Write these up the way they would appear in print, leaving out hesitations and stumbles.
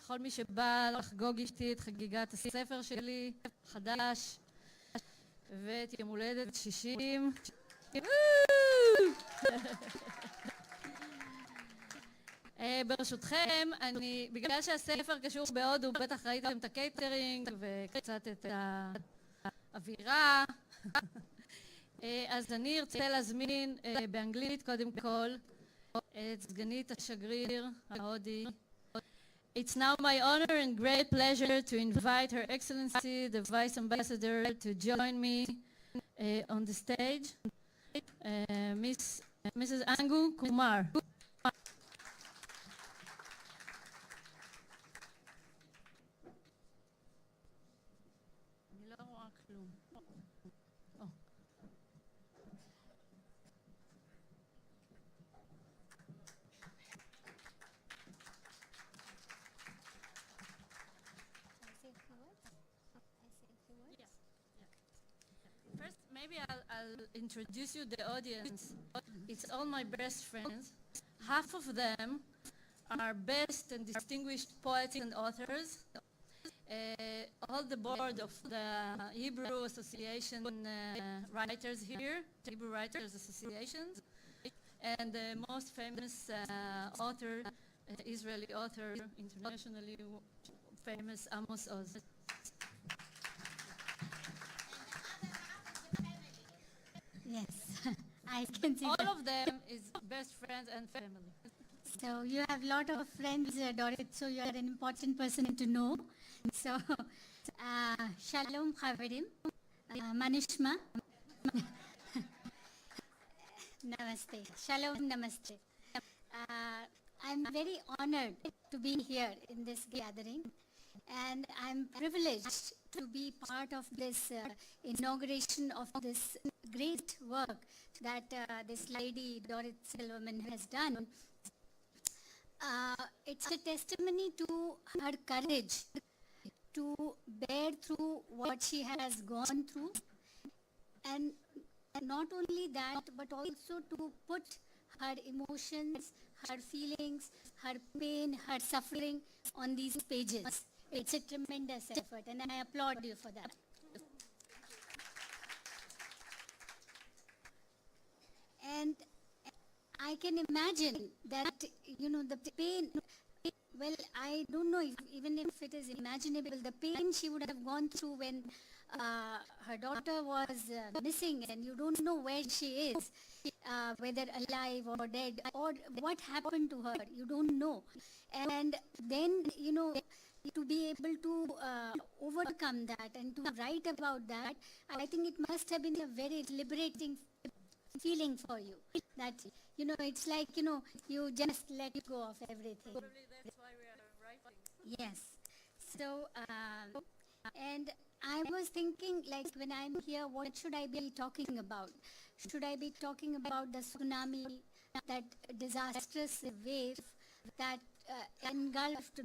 כל מי שבא לחגוג איתי את חגיגת הספר שלי, חדש, ואת יום הולדת 60. ברשותכם, בגלל שהספר קשור בהודו, בטח ראיתם את הקייטרינג וקצת את האווירה, אז אני ארצה להזמין באנגלית קודם כל את סגנית השגריר ההודי. It's now my honor and great pleasure to invite Her Excellency, the Vice Ambassador, to join me on the stage. Mrs. Angu Kumar. Maybe I'll introduce you the audience. It's all my best friends. Half of them are best and distinguished poets and authors. All the board of the Hebrew Association writers here, Hebrew Writers Association, and the most famous author, Israeli author, internationally famous Amos Oz. Yes, I can see all that. of them is best friends and family. So you have a lot of friends, Dorit, so you are an important person to know. So, Shalom Chaverim, Manishma, Namaste, Shalom Namaste. I'm very honored to be here in this gathering, and I'm privileged to be part of this inauguration of this great work that this lady, Dorit Zilberman, has done. It's a testimony to her courage to bear through what she has gone through, and not only that, but also to put her emotions, her feelings, her pain, her suffering on these pages. It's a tremendous effort, and I applaud you for that. And I can imagine that, you know, the pain, well, I don't know even if it is imaginable, the pain she would have gone through when her daughter was missing and you don't know where she is, whether alive or dead, or what happened to her, you don't know. And then, you know, to be able to overcome that and to write about that, I think it must have been a very liberating feeling for you, that, you know, it's like, you know, you just let go of everything. Probably that's why we are writing. Yes. So, and I was thinking, like, when I'm here, what should I be talking about? Should I be talking about the tsunami, that disastrous wave that engulfed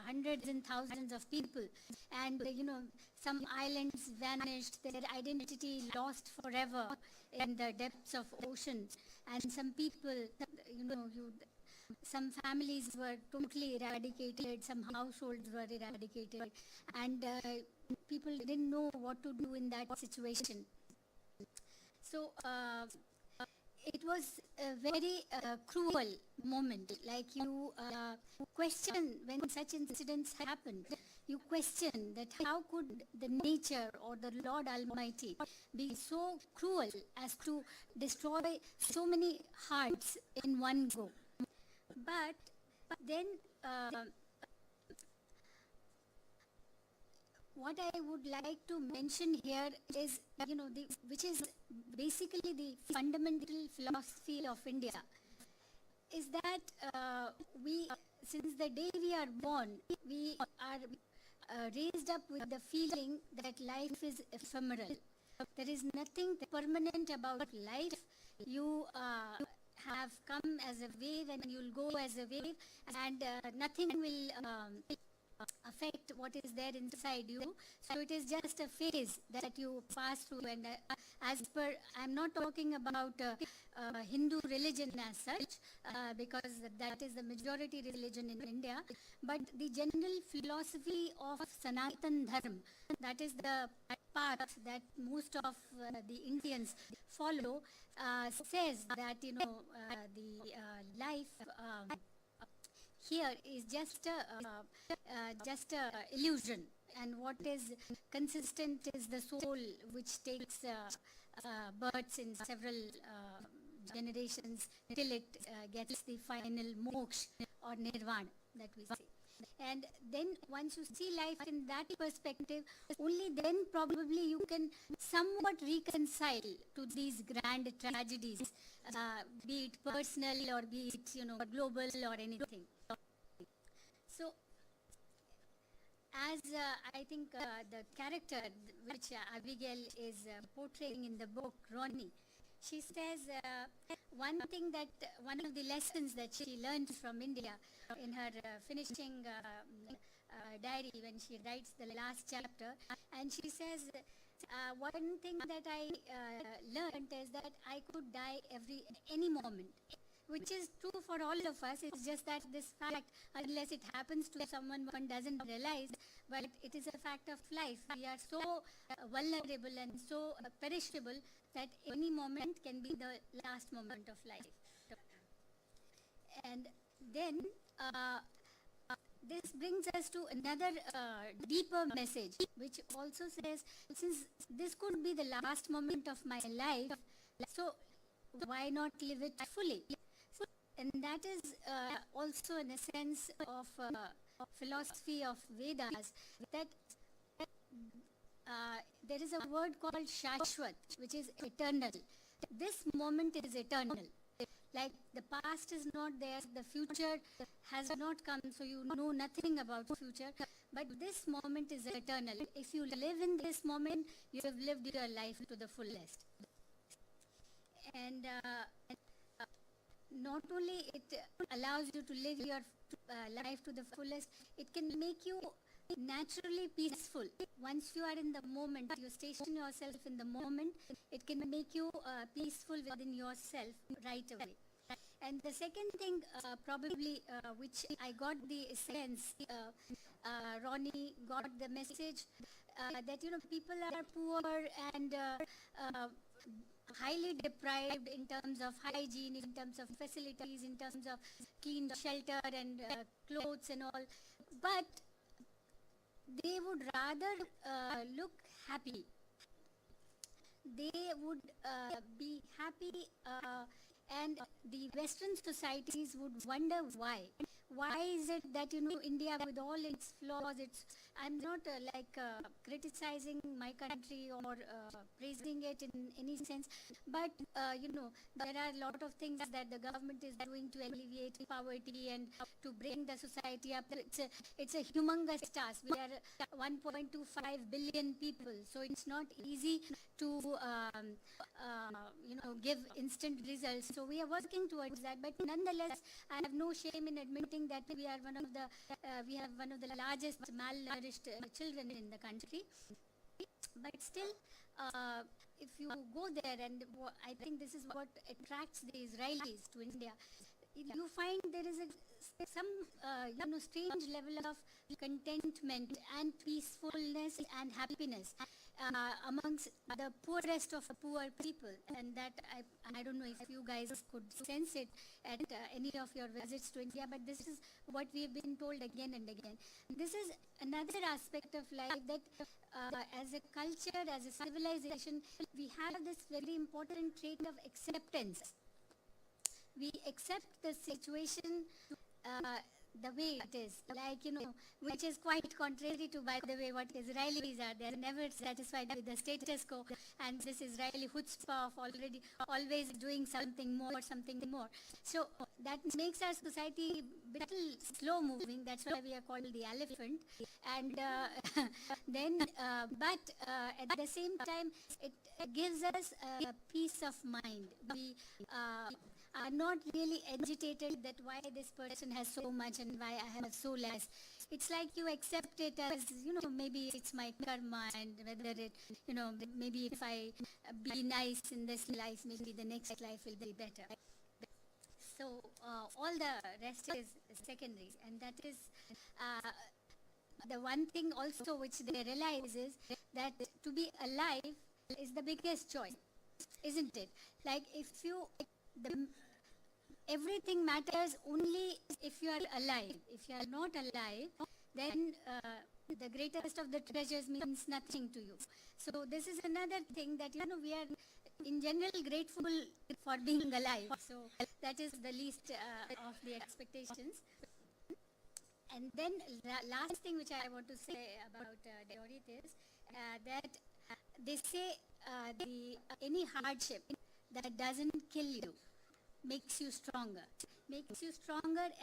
hundreds and thousands of people, and you know, some islands vanished, their identity lost forever in the depths of oceans, and some people, you know, some families were totally eradicated, some households were eradicated, and people didn't know what to do in that situation. So it was a very cruel moment. Like, you question, when such incidents happen, you question that how could the nature or the Lord Almighty be so cruel as to destroy so many hearts in one go. But then what I would like to mention here is, you know, which is basically the fundamental philosophy of India, is that we, since the day we are born, we are raised up with the feeling that life is ephemeral. There is nothing permanent about life. You have come as a wave and you'll go as a wave, and nothing will affect what is there inside you. So it is just a phase that you pass through, and as per, I'm not talking about Hindu religion as such, because that is the majority religion in India, but the general philosophy of Sanatan Dharma, that is the path that most of the Indians follow, says that the life here is just a illusion, and what is consistent is the soul, which takes births in several generations till it gets the final moksha or nirvana that we say. And then once you see life in that perspective, only then probably you can somewhat reconcile to these grand tragedies, be it personal or be it global or anything. So as I think the character which Abigail is portraying in the book, Ronnie, she says one of the lessons that she learned from India in her finishing diary when she writes the last chapter, and she says, one thing that I learned is that I could die any moment, which is true for all of us. It's just that this fact, unless it happens to someone, one doesn't realize, but it is a fact of life. We are so vulnerable and so perishable that any moment can be the last moment of life. And then this brings us to another deeper message, which also says, since this could be the last moment of my life, so why not live it fully? And that is also an essence of philosophy of Vedas, that there is a word called Shashwat, which is eternal. This moment is eternal. Like the past is not there, the future has not come, so you know nothing about future, but this moment is eternal. If you live in this moment, you have lived your life to the fullest. And not only it allows you to live your life to the fullest, it can make you naturally peaceful. Once you are in the moment, you station yourself in the moment, it can make you peaceful within yourself right away. And the second thing probably which I got the sense, Ronnie got the message that people are poor and highly deprived in terms of hygiene, in terms of facilities, in terms of clean shelter and clothes and all, but they would rather look happy. They would be happy, and the Western societies would wonder why. Why is it that India, with all its flaws, I'm not criticizing my country or praising it in any sense, but there are a lot of things that the government is doing to alleviate poverty and to bring the society up. It's a humongous task. We are 1.25 billion people, so it's not easy to give instant results. So we are working towards that, but nonetheless, I have no shame in admitting that we are we have one of the largest malnourished children in the country. But still, if you go there, and I think this is what attracts the Israelis to India, you find there is some strange level of contentment and peacefulness and happiness amongst the poorest of poor people, and that I don't know if you guys could sense it at any of your visits to India, but this is what we have been told again and again. This is another aspect of life that as a culture, as a civilization, we have this very important trait of acceptance. We accept the situation the way it is, which is quite contrary to, by the way, what Israelis are. They are never satisfied with the status quo, and this Israeli chutzpah of always doing something more. So that makes our society a little slow moving. That's why we are called the elephant. And but at the same time, it gives us a peace of mind. We are not really agitated that why this person has so much and why I have so less. it's like you accept it as, maybe it's my karma, and whether it, maybe if I be nice in this life, maybe the next life will be better. So all the rest is secondary, and that is the one thing also which they realize is that to be alive is the biggest joy, isn't it? Like everything matters only if you are alive. If you are not alive, then the greatest of the treasures means nothing to you. So this is another thing that, we are in general grateful for being alive. So that is the least of the expectations. And then last thing which I want to say about Doroth is that they say any hardship that doesn't kill you makes you stronger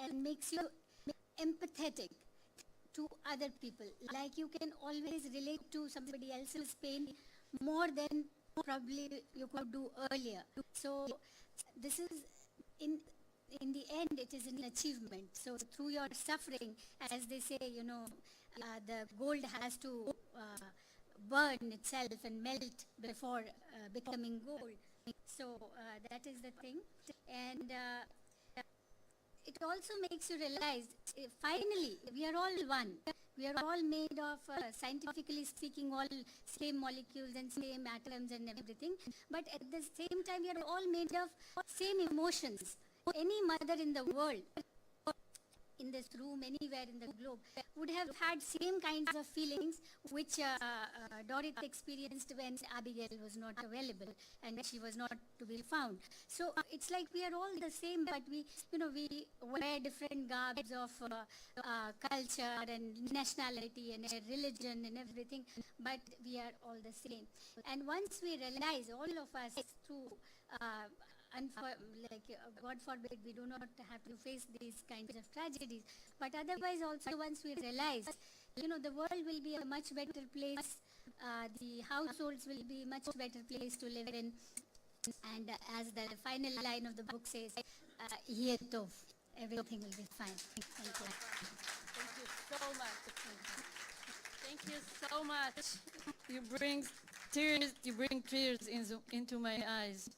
and makes you empathetic to other people. Like you can always relate to somebody else's pain more than probably you could do earlier. So this is in the end, it is an achievement. So through your suffering, as they say, the gold has to burn itself and melt before becoming gold. So that is the thing. And it also makes you realize, finally, we are all one. We are all made of, scientifically speaking, all same molecules and same atoms and everything. But at the same time, we are all made of same emotions. Any mother in the world, in this room, anywhere in the globe, would have had same kinds of feelings which Doroth experienced when Abigail was not available and she was not to be found. So it's like we are all the same, but we wear different garbs of culture and nationality and religion and everything, but we are all the same. And once we realize, all of us, through God forbid, we do not have to face these kinds of tragedies. But otherwise also, once we realize, the world will be a much better place, the households will be a much better place to live in. And as the final line of the book says, "Yeh tov," everything will be fine. Thank you. Thank you so much. Thank you so much. You bring tears into my eyes.